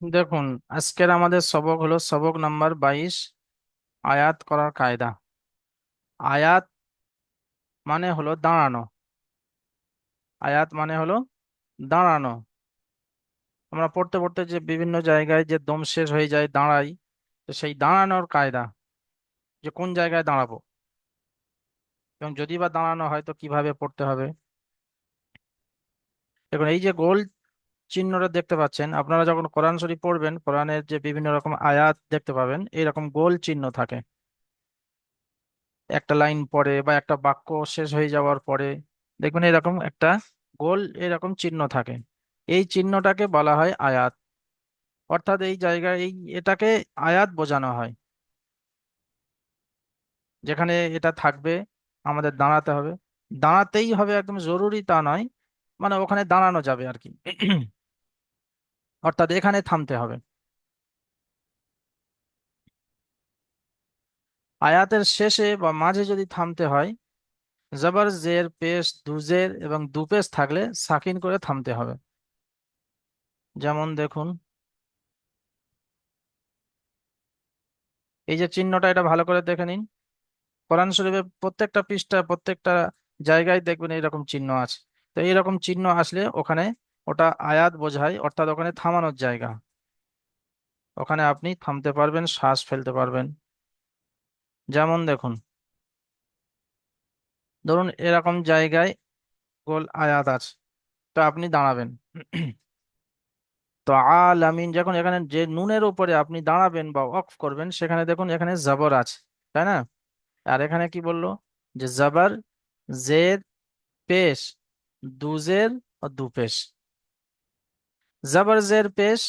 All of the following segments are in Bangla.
দেখুন, আজকের আমাদের সবক হলো সবক নাম্বার 22। আয়াত করার কায়দা। আয়াত মানে হলো দাঁড়ানো। আয়াত মানে হলো দাঁড়ানো। আমরা পড়তে পড়তে যে বিভিন্ন জায়গায় যে দম শেষ হয়ে যায়, দাঁড়াই। তো সেই দাঁড়ানোর কায়দা, যে কোন জায়গায় দাঁড়াবো এবং যদি বা দাঁড়ানো হয় তো কিভাবে পড়তে হবে। দেখুন, এই যে গোল চিহ্নটা দেখতে পাচ্ছেন, আপনারা যখন কোরআন শরীফ পড়বেন, কোরআনের যে বিভিন্ন রকম আয়াত দেখতে পাবেন, এইরকম গোল চিহ্ন থাকে একটা লাইন পরে বা একটা বাক্য শেষ হয়ে যাওয়ার পরে। দেখবেন এরকম একটা গোল এরকম চিহ্ন থাকে। এই চিহ্নটাকে বলা হয় আয়াত। অর্থাৎ এই জায়গায় এটাকে আয়াত বোঝানো হয়। যেখানে এটা থাকবে আমাদের দাঁড়াতে হবে। দাঁড়াতেই হবে একদম জরুরি তা নয়, মানে ওখানে দাঁড়ানো যাবে আর কি। অর্থাৎ এখানে থামতে হবে। আয়াতের শেষে বা মাঝে যদি থামতে হয়, জবর জের পেশ দুজের এবং দুপেশ থাকলে সাকিন করে থামতে হবে। যেমন দেখুন, এই যে চিহ্নটা, এটা ভালো করে দেখে নিন। কোরআন শরীফের প্রত্যেকটা পৃষ্ঠা, প্রত্যেকটা জায়গায় দেখবেন এইরকম চিহ্ন আছে। তো এইরকম চিহ্ন আসলে ওখানে ওটা আয়াত বোঝায়, অর্থাৎ ওখানে থামানোর জায়গা। ওখানে আপনি থামতে পারবেন, শ্বাস ফেলতে পারবেন। যেমন দেখুন, ধরুন এরকম জায়গায় গোল আয়াত আছে, তো আপনি দাঁড়াবেন। তো আলামিন, যখন এখানে যে নুনের উপরে আপনি দাঁড়াবেন বা ওয়াকফ করবেন, সেখানে দেখুন এখানে জবর আছে, তাই না? আর এখানে কি বললো? যে জবর জের পেশ দুজের ও দুপেশ। জবর জের পেশ,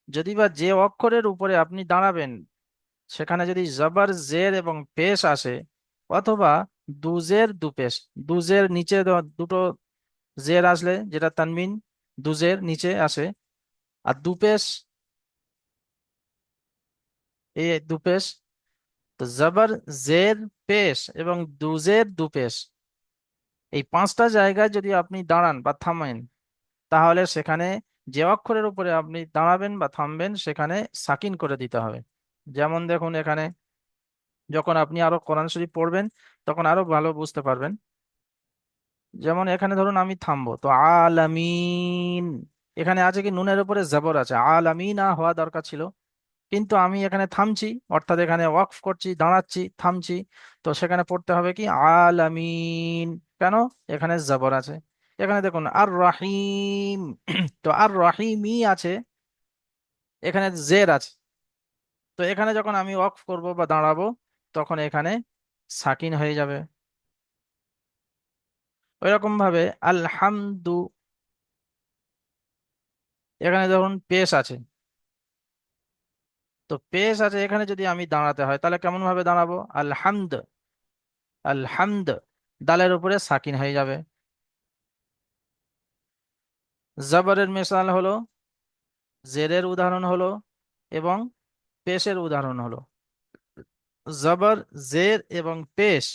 যদি বা যে অক্ষরের উপরে আপনি দাঁড়াবেন সেখানে যদি জবর জের এবং পেশ আসে, অথবা দুজের দুপেশ, দুজের নিচে দুটো জের আসলে, যেটা তানমিন, দুজের নিচে আসে। আর দুপেশ, এই দুপেশ। তো জবর জের পেশ এবং দুজের দুপেশ, এই পাঁচটা জায়গায় যদি আপনি দাঁড়ান বা থামেন, তাহলে সেখানে যে অক্ষরের উপরে আপনি দাঁড়াবেন বা থামবেন সেখানে সাকিন করে দিতে হবে। যেমন দেখুন এখানে, যখন আপনি আরো কোরআন শরীফ পড়বেন তখন আরো ভালো বুঝতে পারবেন। যেমন এখানে ধরুন আমি থামবো, তো আলামিন, এখানে আছে কি নুনের উপরে জবর আছে, আলামিনা হওয়া দরকার ছিল, কিন্তু আমি এখানে থামছি, অর্থাৎ এখানে ওয়াকফ করছি, দাঁড়াচ্ছি, থামছি। তো সেখানে পড়তে হবে কি আলামিন। কেন? এখানে জবর আছে। এখানে দেখুন আর রাহিম, তো আর রাহিমই আছে, এখানে জের আছে। তো এখানে যখন আমি ওয়াকফ করব বা দাঁড়াবো, তখন এখানে সাকিন হয়ে যাবে। ওইরকম ভাবে আলহামদু, এখানে ধরুন পেশ আছে, তো পেশ আছে, এখানে যদি আমি দাঁড়াতে হয় তাহলে কেমন ভাবে দাঁড়াবো? আলহামদ, আলহামদ, দালের উপরে সাকিন হয়ে যাবে। জবরের মিসাল হলো, জেরের উদাহরণ হলো, এবং পেশের উদাহরণ হলো। জবর, জের এবং পেশ,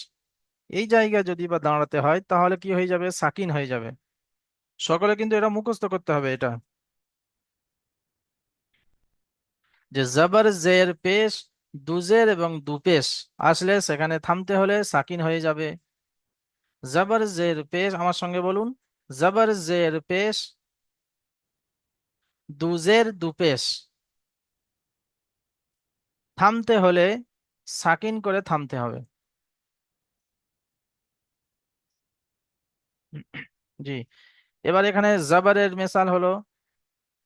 এই জায়গায় যদি বা দাঁড়াতে হয় তাহলে কি হয়ে যাবে? সাকিন হয়ে যাবে। সকলে কিন্তু এটা মুখস্থ করতে হবে এটা, যে জবর জের পেশ দুজের এবং দুপেশ আসলে সেখানে থামতে হলে সাকিন হয়ে যাবে। জবর জের পেশ, আমার সঙ্গে বলুন, জবর জের পেশ দুজের দুপেশ, থামতে হলে সাকিন করে থামতে হবে। জি। এবার এখানে জবরের মেসাল হলো,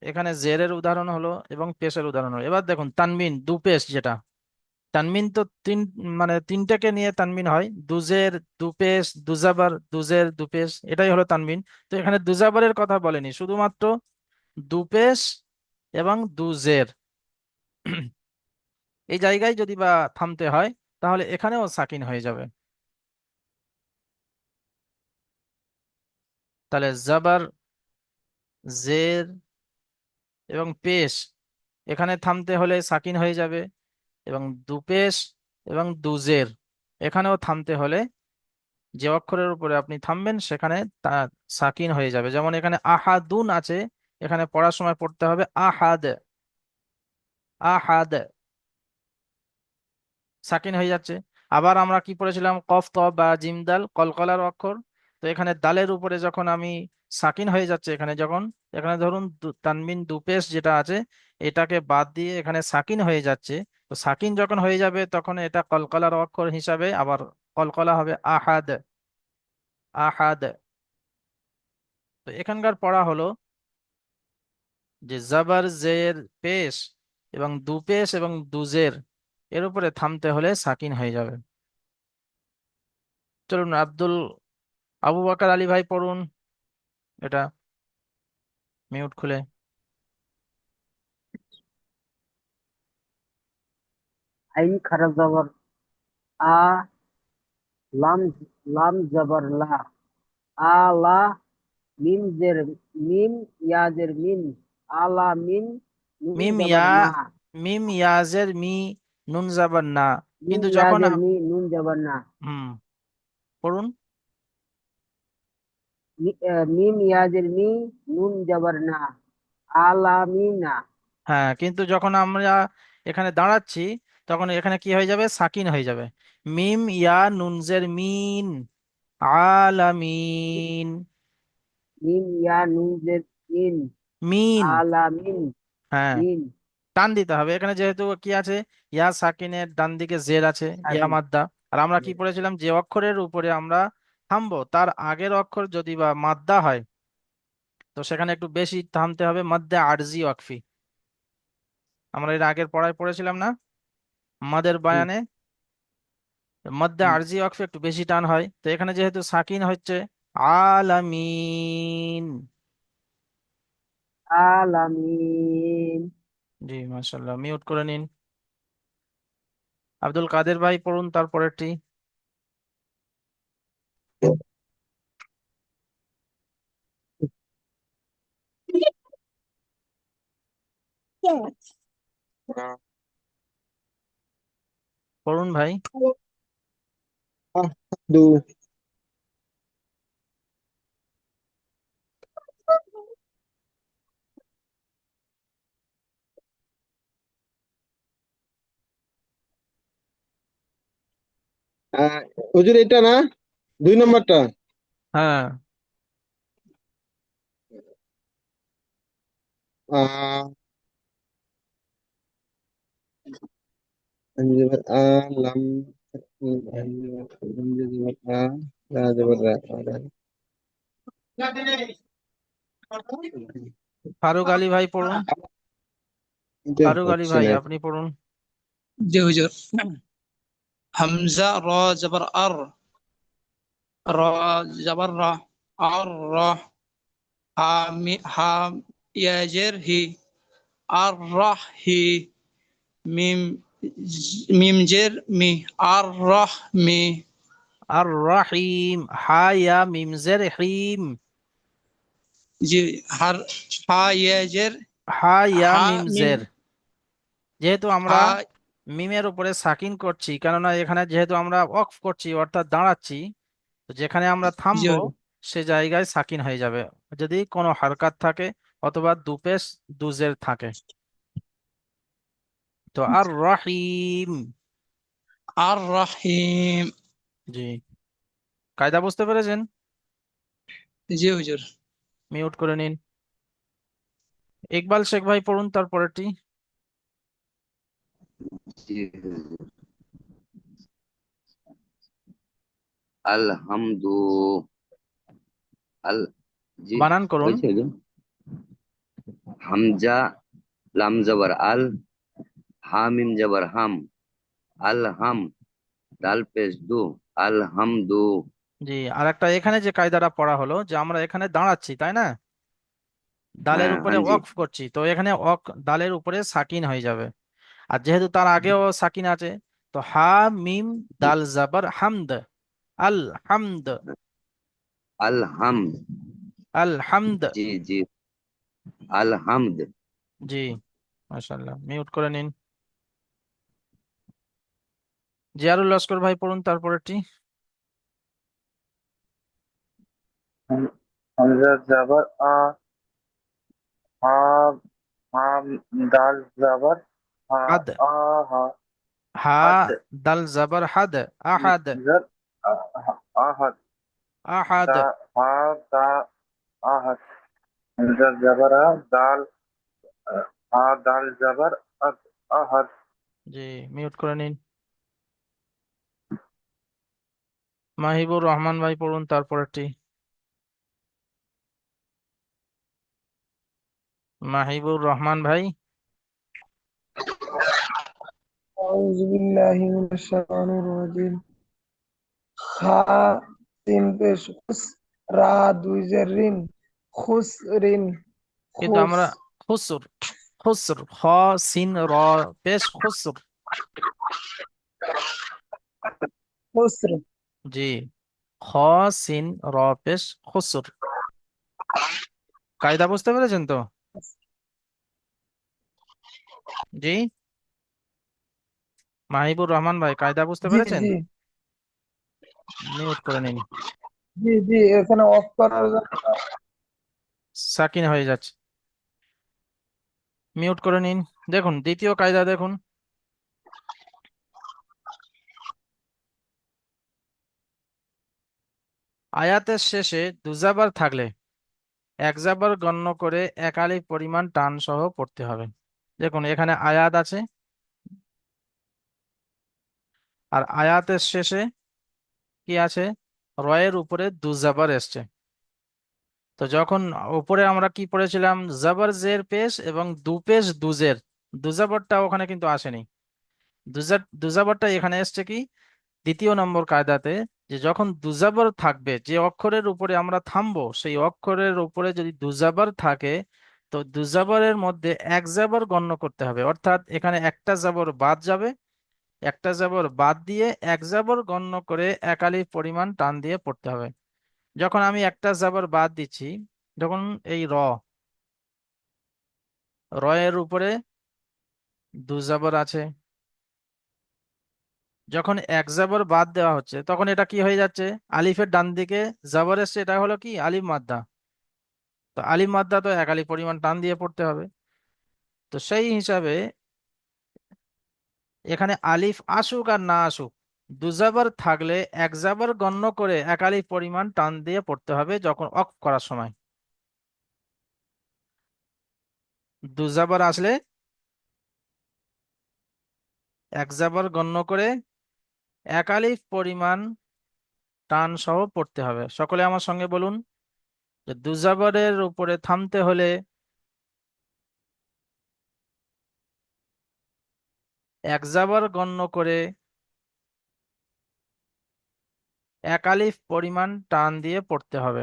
এখানে জেরের উদাহরণ হলো এবং পেশের উদাহরণ হলো। এবার দেখুন তানমিন দুপেশ, যেটা তানমিন তো মানে তিনটাকে নিয়ে তানমিন হয়, দুজের, দুপেশ, দুজাবার, দুজের দুপেশ, এটাই হলো তানমিন। তো এখানে দুজাবারের কথা বলেনি, শুধুমাত্র দুপেশ এবং দুজের। এই জায়গায় যদি বা থামতে হয় তাহলে এখানেও সাকিন হয়ে যাবে। তাহলে জাবার, জের এবং পেশ, এখানে থামতে হলে সাকিন হয়ে যাবে। এবং দুপেশ এবং দুজের, এখানেও থামতে হলে যে অক্ষরের উপরে আপনি থামবেন সেখানে তা সাকিন হয়ে যাবে। যেমন এখানে আহাদুন আছে, এখানে পড়ার সময় পড়তে হবে আহাদ। আহাদ, সাকিন হয়ে যাচ্ছে। আবার আমরা কি পড়েছিলাম, কফ ত বা জিম দাল কলকলার অক্ষর। তো এখানে দালের উপরে যখন আমি সাকিন হয়ে যাচ্ছে, এখানে যখন, এখানে ধরুন তানবিন দুপেশ যেটা আছে এটাকে বাদ দিয়ে এখানে সাকিন হয়ে যাচ্ছে। তো সাকিন যখন হয়ে যাবে তখন এটা কলকলার অক্ষর হিসাবে আবার কলকলা হবে আহাদ। আহাদ। তো এখানকার পড়া হলো যে জাবার জের পেশ এবং দুপেশ এবং দুজের এর উপরে থামতে হলে সাকিন হয়ে যাবে। চলুন আবু বকর আলী ভাই পড়ুন এটা, মিউট খুলে। আইন খারা জবর আ, লাম লাম জবর লা, আলা, মিম জের মিম, ইয়া জের মিন, আলা মিন, নুন মিম ইয়া, জবর না, মিম ইয়াজের মি, নুন জাবার না। মিম কিন্তু ইয়া যখন জের মি, নুন জবর না, হুম, পড়ুন। মিম ইয়া জের মি, নুন জবর না, আলামিনা। হ্যাঁ, কিন্তু যখন আমরা এখানে দাঁড়াচ্ছি তখন এখানে কি হয়ে যাবে, সাকিন হয়ে যাবে। মিম ইয়া নুনজের মিন, আলামিন। মিম ইয়া নুন জের মিন, মিন। আলামিন, হ্যাঁ, মিন, টান দিতে হবে এখানে, যেহেতু কি আছে, ইয়া সাকিনের ডান দিকে জের আছে, ইয়া সাকিন। মাদ্দা। আর আমরা কি পড়েছিলাম, যে অক্ষরের উপরে আমরা থামবো তার আগের অক্ষর যদি বা মাদ্দা হয় তো সেখানে একটু বেশি থামতে হবে, মাদ্দে আরজি ওয়াকফি। আমরা এর আগের পড়ায় পড়েছিলাম না, মাদের হুম, বায়ানে মাদ্দে হুম। আরজি ওয়াকফি একটু বেশি টান হয়। তো এখানে যেহেতু সাকিন হচ্ছে, আলামিন। আলামিন। জি মাশাল্লাহ, মিউট করে নিন। আব্দুল কাদের ভাই পড়ুন তারপরেরটি। পড়ুন ভাই। দু আহ, হুজুর এটা না, 2 নম্বরটা। হ্যাঁ, আহ, হামজা জবর আ, লাম হামজা জবর আ, রা জবর রা, ফারুক আলী ভাই পড়ুন। এটা ফারুক আলী হচ্ছে ভাই না। আপনি পড়ুন। জি হুজুর। হামজা র জবর আর, র জবর র, আর র, হা ইয়াজের হি, আর রাহ হি, মিম মিম জের মি, আর রাহ মি। আর রাহিম, হা ইয়া মিমজের হিম। জি, হার, হা ইয়াজের, হা ইয়া হা মিম, মিমজের, যেহেতু আমরা হা। মিমের উপরে সাকিন করছি, কেননা এখানে যেহেতু আমরা অফ করছি অর্থাৎ দাঁড়াচ্ছি, তো যেখানে আমরা জি থামবো হুজুর। সে জায়গায় সাকিন হয়ে যাবে যদি কোনো হারকাত থাকে অথবা দুপেশ দুজের থাকে। তো আর রহিম। আর রাহিম। জি, কায়দা বুঝতে পেরেছেন? জি হুজুর। মিউট করে নিন। ইকবাল শেখ ভাই পড়ুন তারপরেরটি। জি, আলহামদু আল জি বানান করুন। হয়েছে হুজুর। হামজা লাম জবর আল, হামিম জবর হাম, আল হাম, দাল পেশ দু, আলহামদু। জি, আর একটা এখানে যে কায়দাটা পড়া হলো যে আমরা এখানে দাঁড়াচ্ছি তাই না, দালের হ্যাঁ উপরে হ্যাঁ জি। ওয়াকফ করছি, তো এখানে দালের উপরে সাকিন হয়ে যাবে। আর যেহেতু তার আগেও সাকিন আছে, তো হা মিম দাল জাবার হামদ, আল হামদ, আল হাম, আল হামদ। জি জি, আলহামদ। জি মাশাআল্লাহ, মিউট করে নিন। জিয়ারুল লস্কর ভাই পড়ুন তারপরেরটি। হামজা জবর আ, হা, হা, দাল জবর হাদ, হা দাল জবর হাদ, আহাদ, আহাদ। জি, মিউট করে নিন। মাহিবুর রহমান ভাই পড়ুন তারপরটি। মাহিবুর রহমান ভাই। أعوذ بالله من الشيطان الرجيم খা তিন পেশ খুস রা দুই জের রিন খুস রিন কিন্তু খুস আমরা খুসর, খুসর খ সিন র পেশ খুসর। খুসর জি, খ সিন র পেশ খুসর। কায়দা বুঝতে পেরেছেন তো? জি, মাহিবুর রহমান ভাই কায়দা বুঝতে জি পেরেছেন? জি মিউট করে নিন, জি জি এখানে অফ করার জন্য সাকিন হয়ে যাচ্ছে। মিউট করে নিন। দেখুন দ্বিতীয় কায়দা দেখুন। আয়াতের শেষে দুজাবার থাকলে এক জাবার গণ্য করে একালি পরিমাণ টান সহ পড়তে হবে। দেখুন এখানে আয়াত আছে, আর আয়াতের শেষে কি আছে? রয়ের উপরে দুজাবার এসছে। তো যখন উপরে আমরা কি পড়েছিলাম, জাবার জের পেশ এবং দু পেশ দুজের, দুজাবারটা ওখানে কিন্তু আসেনি। দুজাবারটা এখানে এসছে কি দ্বিতীয় নম্বর কায়দাতে, যে যখন দুজাবার থাকবে, যে অক্ষরের উপরে আমরা থামবো সেই অক্ষরের উপরে যদি দুজাবার থাকে, তো দুজাবারের মধ্যে এক জাবার গণ্য করতে হবে। অর্থাৎ এখানে একটা জাবর বাদ যাবে, একটা জাবর বাদ দিয়ে এক জাবর গণ্য করে একালি পরিমাণ টান দিয়ে পড়তে হবে। যখন আমি একটা জাবর বাদ দিচ্ছি, যখন এই র এর উপরে দু জাবর আছে, যখন এক জাবর বাদ দেওয়া হচ্ছে তখন এটা কি হয়ে যাচ্ছে? আলিফের ডান দিকে জাবর এসছে, এটা হলো কি আলিফ মাদ্দা। তো আলিফ মাদ্দা তো একালি পরিমাণ টান দিয়ে পড়তে হবে। তো সেই হিসাবে এখানে আলিফ আসুক আর না আসুক, দু জাবর থাকলে এক জাবর গণ্য করে একালি পরিমাণ টান দিয়ে পড়তে হবে যখন অক্ফ করার সময়। দু জাবর আসলে এক জাবর গণ্য করে একালিফ পরিমাণ টান সহ পড়তে হবে। সকলে আমার সঙ্গে বলুন যে দু জাবরের উপরে থামতে হলে এক জাবর গণ্য করে একালিফ পরিমাণ টান দিয়ে পড়তে হবে।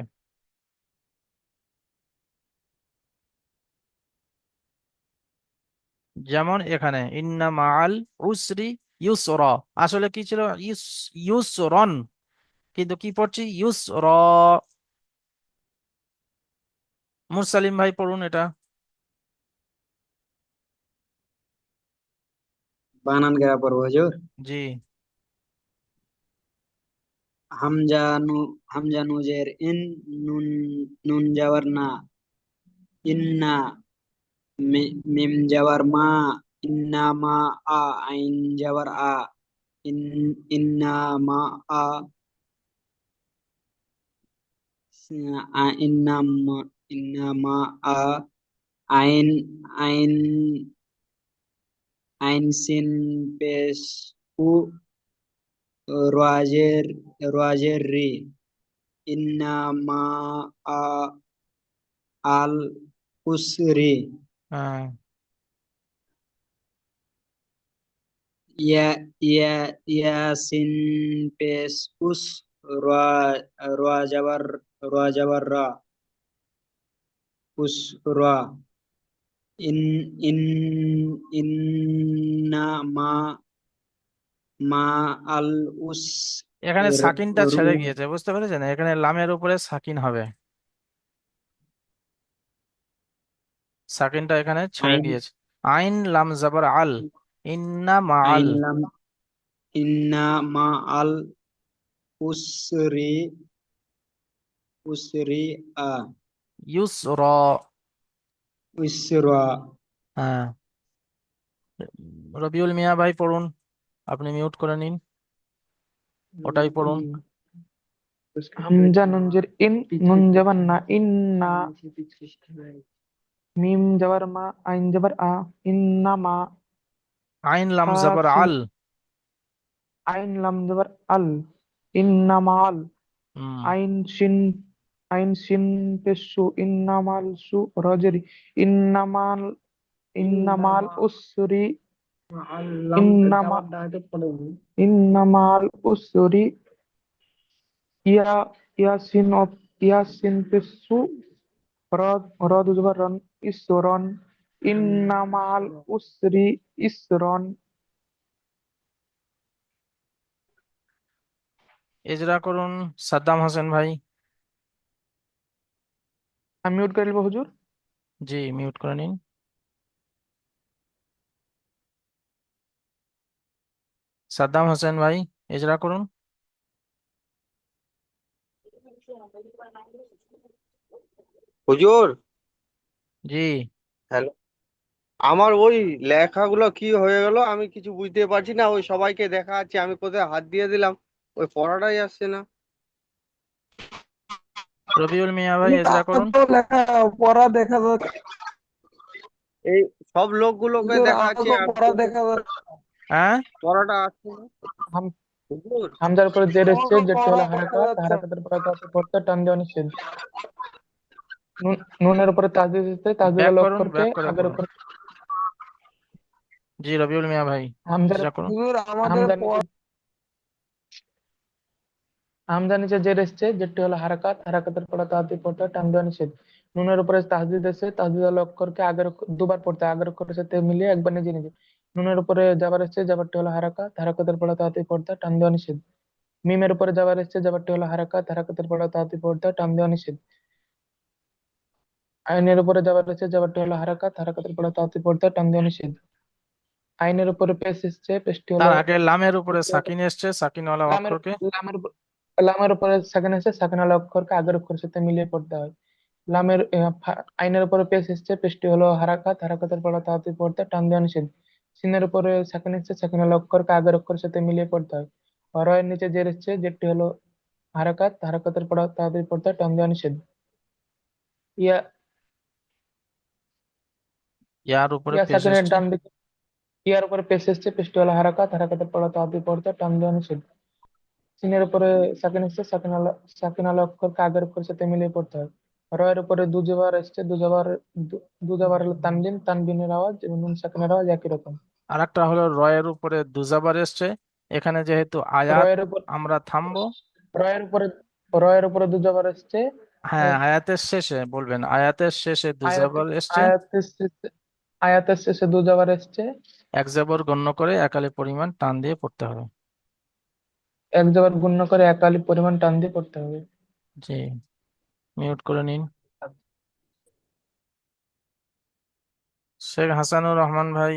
যেমন এখানে ইন্না মাআল উসরি ইউসরা, আসলে কি ছিল? ইউসরন, কিন্তু কি পড়ছি? ইউসর। মুরসালিম ভাই পড়ুন এটা। বানান গেরা পড়বো হুজুর। জি, হামজা নু হামজা নুজের ইন, নুন নুন যাওয়ার না, ইন্না, মিম যাওয়ার মা, ইন্না মা আ, আইন যাওয়ার আ, ইন ইন্না মা আ, ইন্না মা আ, আইন আইন আইন সিন পেশ উ, রাজের রাজের রি, ইন্না মা আ আল উসরি, হ্যাঁ, ইয়া ইয়া ইয়াসিন পেশ উস, রা রা যাবার রা উস রা, ইন ইন ইন্না মা মা আল উস এখানে সাকিনটা রু, ছেড়ে গিয়েছে, বুঝতে পেরেছেন? এখানে লামের উপরে সাকিন হবে, সাকিনটা এখানে ছেড়ে আইন গিয়েছে। আইন লাম জাবার আল, ইন্না মাআল, আইন লাম, ইন্না মা আল উসরি উসরি আ, ইউসরা। উসরা, হ্যাঁ, রবিউল মিয়া ভাই পড়ুন, আপনি মিউট করে নিন, ওটাই পড়ুন। হামজা নুন জের ইন, নুন জবর না, ইন্না। মিম জবর মা, আইন জবর আ, ইন্না মা। আইন লাম হা জবর সিন, আল। আইন লাম জবর আল, ইন্নামাল। হুম, আইন শিন, আইন শিন পেশু, ইন্নামাল সু রজরি, ইন্নামাল, ইন্নামাল উসরি, ইন্নামা, ইন্নামাল উসরি, ইয়া, ইয়াসিন অফ, ইয়াসিন পেশু রদ, রদ জবর রন, ইসরন, ইন্নামাল উসরি ইসরন। এজরা করুন সাদ্দাম হোসেন ভাই। আমি মিউট করে নিবো হুজুর। জি, মিউট করে নিন। সাদ্দাম হোসেন ভাই, এজরা করুন। হুজুর, জি, হ্যালো। আমার ওই লেখাগুলো কি হয়ে গেল আমি কিছু বুঝতে পারছি না, ওই সবাইকে দেখা যাচ্ছে, আমি কোথায় হাত দিয়ে দিলাম, ওই পড়াটাই আসছে না। রবিউল মিয়া ভাই কিন্তু এজরা আমার করুন। তো লেখা পড়া দেখা যাচ্ছে এই সব লোকগুলোকে হুজুর, দেখা আমার যাচ্ছে, তো আমি পড়া কোথায় দেখা যাচ্ছে। হ্যাঁ, পড়াটা আসছে না হাম- হুজুর। হামজার উপরে জের এসছে, আমাকে যেটি পড়া হলো দেখা হারাকাত, যাচ্ছে। হারাকাতের পরে তাতে পড়তে টান দেওয়া নিষেধ। নুনের উপরে তাজদিদ এসছে, তাজদিদ ব্যাক লক করুন, করকে ব্যাক করে আগের পড়ুন। উপরে জি, রবিউল মিয়া ভাই হামজার, এজরা করুন। হুজুর আমাদের হামজার নিচে, হামজার নিচে জের এসছে, যেটি হলো হারাকাত, হারাকাতের পরে তাতে পড়তে টান দেওয়া নিষেধ। নুনের উপরে তাজদিদ এসছে, তাজদিদ লক করকে আগের দুবার পড়তে, আগের অক্ষরের সাথে মিলিয়ে একবার নিজে নিজে। নুনের উপরে জাবার এসছে, জাবারটি হলো হারাকাত, হারাকাতের পরে তাতে পড়তে টান দেওয়া নিষেধ। মিমের উপরে জাবার এসছে, জাবারটি হলো হারাকাত, হারাকাতের পরে তাতে পড়তে টান দেওয়া নিষেধ। আইনের উপরে যাবার রয়েছে, যাবারটি হলো হারাকাত, হারাকাতের পরে তাতে পড়তে টান দেওয়া নিষেধ। আইনের উপরে পেশ এসছে, পেশটি তার হলো, আগে লামের উপরে সাকিন এসছে, সাকিনওয়ালা লামের, অক্ষরকে। লামের উপরে সেকেন্ড এসছে, সেকেন্ড হলো অক্ষরকে আগের অক্ষরের সাথে মিলিয়ে পড়তে হয়। লামের আইনের উপরে পেশ এসছে, পেশটি হলো হারাকাত, হারাকাতের পরে তাতে পড়তে টান দেওয়া নিষেধ। সিনের উপরে সেকেন্ড এসছে, সেকেন্ড হলো অক্ষরকে আগের অক্ষরের সাথে মিলিয়ে পড়তে হয়। আর রয়ের নিচে জের এসছে, যেটি হলো হারাকাত, হারাকাতের পরে তাতে পড়তে টান দেওয়া নিষেধ। ইয়া, ইয়ার উপরে ইয়া পেশ সেকেন্ডের এসছে। ডান দিকে, ইয়ার উপরে পেশ এসছে, পেশটি হলো হারাকাত, হারাকাতের পরে তাতে পড়তে টান দেওয়া নিষেধ। সিনের উপরে সাকিন এসছে, সাকিন আলা অক্ষরকে আগের অক্ষরের সাথে মিলিয়ে পড়তে হয়। রয়ের উপরে দুজবার এসছে, দুজবার হলো তানবিন, তানবিনের আওয়াজ এবং নুন সাকিনের আওয়াজ একই রকম। আর একটা হলো রয়ের উপরে দুজাবার এসছে। এখানে যেহেতু আয়াত, রয়ের উপর, আমরা থামবো। রয়ের উপরে, রয়ের উপরে দুজবার এসছে। হ্যাঁ, আহ, আয়াতের শেষে বলবেন, আয়াতের শেষে আয়াতে, দুজাবার এসছে। আয়াতের শেষে, আয়াতের শেষে দুজবার এসছে। এক জবর গণ্য করে একালি পরিমাণ টান দিয়ে পড়তে হবে। এক জবর গুণ্য করে এক আলিফ পরিমাণ টান দিয়ে পড়তে হবে। জি, মিউট করে নিন। শেখ হাসানুর রহমান ভাই,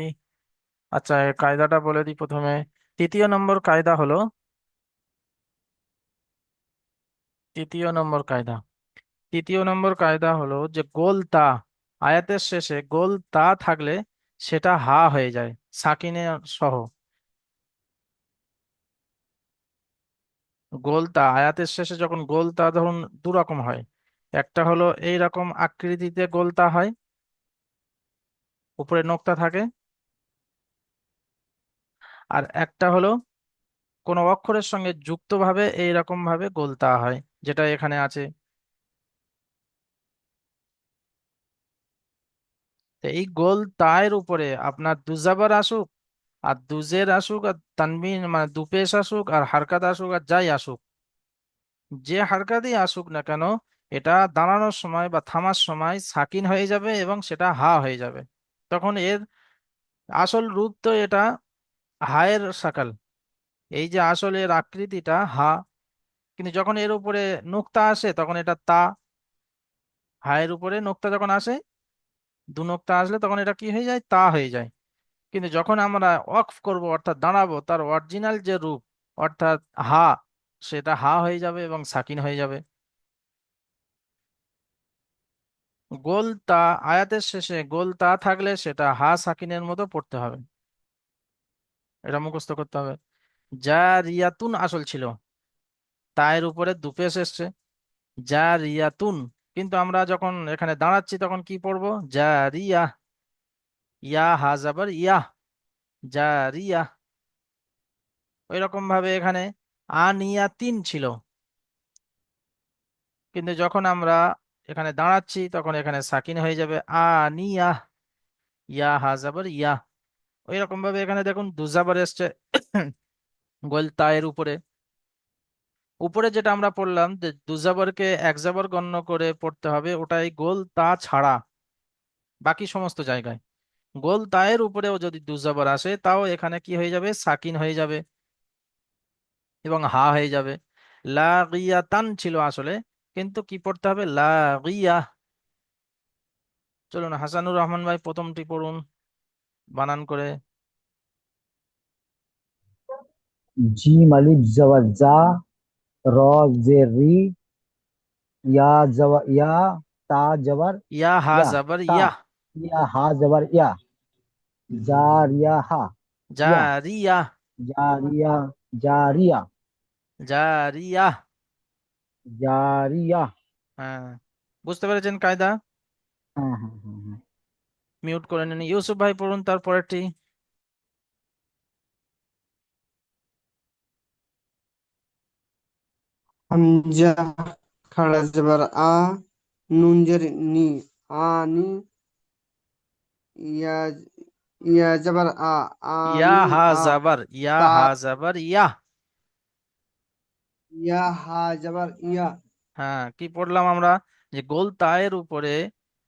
আচ্ছা এই কায়দাটা বলে দিই প্রথমে। তৃতীয় নম্বর কায়দা হলো, তৃতীয় নম্বর কায়দা তৃতীয় নম্বর কায়দা হলো যে গোল তা, আয়াতের শেষে গোল তা থাকলে সেটা হা হয়ে যায় সাকিনে সহ। গোল তা আয়াতের শেষে যখন গোল তা ধরুন দু রকম হয়। একটা হলো এই রকম আকৃতিতে গোল তা হয়, উপরে নোক্তা থাকে। আর একটা হলো কোনো অক্ষরের সঙ্গে যুক্ত ভাবে এইরকম ভাবে গোল তা হয়, যেটা এখানে আছে। তো এই গোল তায়ের উপরে আপনার দুজাবার আসুক আর দুজের আসুক আর তানবিন মানে দুপেশ আসুক আর হারকাত আসুক আর যাই আসুক, যে হারকাতই আসুক না কেন, এটা দাঁড়ানোর সময় বা থামার সময় সাকিন হয়ে যাবে এবং সেটা হা হয়ে যাবে। তখন এর আসল রূপ তো এটা হায়ের সাকাল, এই যে আসল এর আকৃতিটা হা, কিন্তু যখন এর উপরে নোক্তা আসে তখন এটা তা। হায়ের উপরে নোক্তা যখন আসে, দু নোক্তা আসলে তখন এটা কি হয়ে যায়, তা হয়ে যায়। কিন্তু যখন আমরা ওয়াকফ করব অর্থাৎ দাঁড়াবো, তার অরিজিনাল যে রূপ অর্থাৎ হা, সেটা হা হয়ে যাবে এবং সাকিন হয়ে যাবে। গোল তা, আয়াতের শেষে গোল তা থাকলে সেটা হা সাকিনের মতো পড়তে হবে। এটা মুখস্থ করতে হবে। জারিয়াতুন আসল ছিল, তায়ের উপরে দু পেশ এসছে, জারিয়াতুন। কিন্তু আমরা যখন এখানে দাঁড়াচ্ছি তখন কি পড়বো? জারিয়া, ইয়া হাজাবার ইয়া, জারিয়া। ওই রকম ভাবে এখানে আনিয়াতিন ছিল, কিন্তু যখন আমরা এখানে দাঁড়াচ্ছি তখন এখানে সাকিন হয়ে যাবে আনিয়া, ইয়া হাজাবার ইয়া। ওই রকম ভাবে এখানে দেখুন দুজাবার এসছে গোল তায়ের উপরে। উপরে যেটা আমরা পড়লাম যে দুজাবারকে এক জাবার গণ্য করে পড়তে হবে, ওটাই গোল তা ছাড়া বাকি সমস্ত জায়গায়। গোল তায়ের উপরেও যদি দুজাবার আসে তাও এখানে কি হয়ে যাবে? সাকিন হয়ে যাবে এবং হা হয়ে যাবে। লাগিয়াতান ছিল আসলে, কিন্তু কি পড়তে হবে? লাগিয়া। চলুন হাসানুর রহমান ভাই প্রথমটি পড়ুন বানান করে। जीम अलिफ जबर जा, र जेर री, या जबर या, ता जबर ইয়া হা या, জাবার ता, ইয়া, या हा जबर या, जारिया हा, या, জারিয়া, जारिया, जारिया, জারিয়া। जारिया। হ্যাঁ, বুঝতে পেরেছেন কায়দা? हाँ हाँ हाँ हाँ। মিউট করে নিন। ইউসুফ ভাই পড়ুন তারপরেরটি। হামজা, খাড়া জবর আ, নুন জের নি, আনি, ইয়া, ইয়া জবর আ, ইয়া আনি হা আ, জাবার ইয়া, তা, হা জাবার ইয়া। ইয়া হা জবর ইয়া, হ্যাঁ, কি পড়লাম আমরা? যে গোল তায়ের উপরে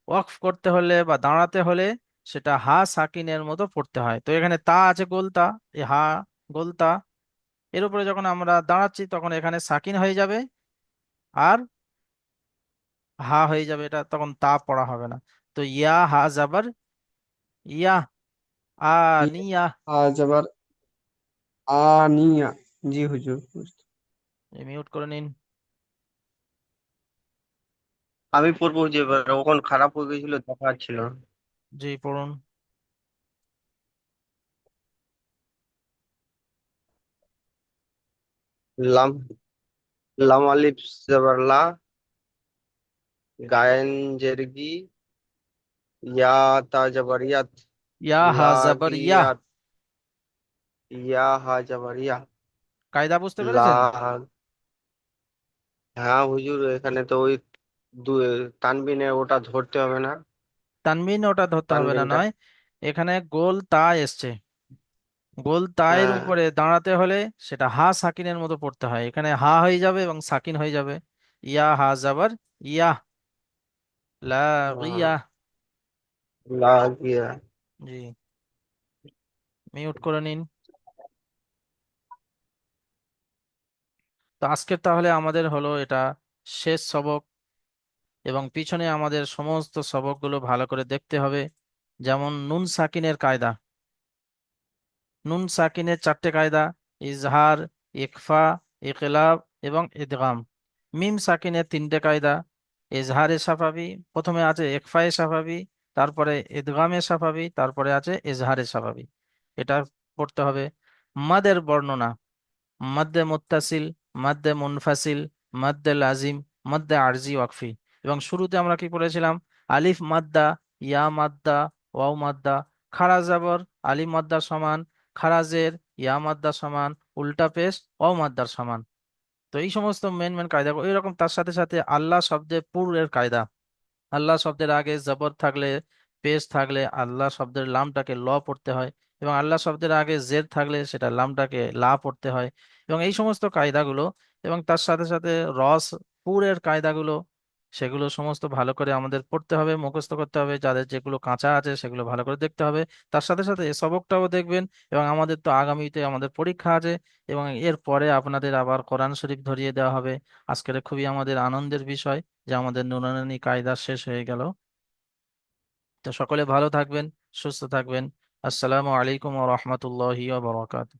ওয়াকফ করতে হলে বা দাঁড়াতে হলে সেটা হা সাকিনের মতো পড়তে হয়। তো এখানে তা আছে গোল তা, এই হা গোল তা, এর উপরে যখন আমরা দাঁড়াচ্ছি তখন এখানে সাকিন হয়ে যাবে আর হা হয়ে যাবে, এটা তখন তা পড়া হবে না। তো ইয়া হা জাবার ইয়া, ইয়া আনিয়া। হা জবর আনিয়া। জি হুজুর। মিউট করে নিন। আমি পড়বো যে এবার, ওখানে খারাপ হয়ে গেছিল দেখা যাচ্ছিল না। জি পড়ুন। লাম, লাম আলিফ জবর লা, গায়েন জেরগি, ইয়া তা জবর ইয়াত, ইয়া হা জাবার ইয়া। লাগিয়াত, ইয়া হা জবর ইয়া, কায়দা বুঝতে লা। পেরেছেন? হ্যাঁ হুজুর, এখানে তো ওই দু, তানবিনে ওটা ধরতে হবে না, তানবিন ওটা ধরতে হবে না তানবিনটা। নয়, এখানে গোল তা এসছে, গোল তায়ের হ্যাঁ উপরে দাঁড়াতে হলে সেটা হা সাকিনের মতো পড়তে হয়, এখানে হা হয়ে যাবে এবং সাকিন হয়ে যাবে। ইয়া হা জাবার ইয়া, হ্যাঁ, লাগিয়া। লাগিয়া। জি, মিউট করে নিন। তো আজকের তাহলে আমাদের হলো এটা শেষ সবক, এবং পিছনে আমাদের সমস্ত সবকগুলো ভালো করে দেখতে হবে। যেমন নুন সাকিনের কায়দা, নুন সাকিনের চারটে কায়দা: ইজহার, ইকফা, ইকলাব এবং ইদগাম। মিম সাকিনের তিনটে কায়দা: এজহারে সাফাবি, প্রথমে আছে ইকফায়ে সাফাবি, তারপরে ইদগামে সাফাবি, তারপরে আছে এজহারে সাফাবি। এটা পড়তে হবে। মাদের বর্ণনা: মাদ্দে মুত্তাসিল, মাদ্দে মুনফাসিল, মাদ্দে লাজিম, মাদ্দে আরজি ওয়াকফি। এবং শুরুতে আমরা কি পড়েছিলাম? আলিফ মাদ্দা, ইয়া মাদ্দা, ওয়াও মাদ্দা, খাড়া জাবর, আলিফ মাদ্দার সমান, খারাজের, ইয়া মাদ্দার সমান, উল্টা পেশ ওয়াও মাদ্দার সমান। তো এই সমস্ত মেন মেন কায়দা, এরকম তার সাথে সাথে আল্লাহ শব্দে পুরের কায়দা। আল্লাহ শব্দের আগে জবর থাকলে, পেশ থাকলে আল্লাহ শব্দের লামটাকে ল পড়তে হয়, এবং আল্লাহ শব্দের আগে জের থাকলে সেটা লামটাকে লা পড়তে হয়। এবং এই সমস্ত কায়দাগুলো এবং তার সাথে সাথে রস পুরের কায়দাগুলো, সেগুলো সমস্ত ভালো করে আমাদের পড়তে হবে, মুখস্থ করতে হবে। যাদের যেগুলো কাঁচা আছে সেগুলো ভালো করে দেখতে হবে। তার সাথে সাথে এ সবকটাও দেখবেন। এবং আমাদের তো আগামীতে আমাদের পরীক্ষা আছে, এবং এর পরে আপনাদের আবার কোরআন শরীফ ধরিয়ে দেওয়া হবে। আজকের খুবই আমাদের আনন্দের বিষয় যে আমাদের নুনানি কায়দা শেষ হয়ে গেল। তো সকলে ভালো থাকবেন, সুস্থ থাকবেন। আসসালামু আলাইকুম ওয়া রাহমাতুল্লাহি ওয়া বারাকাতুহু।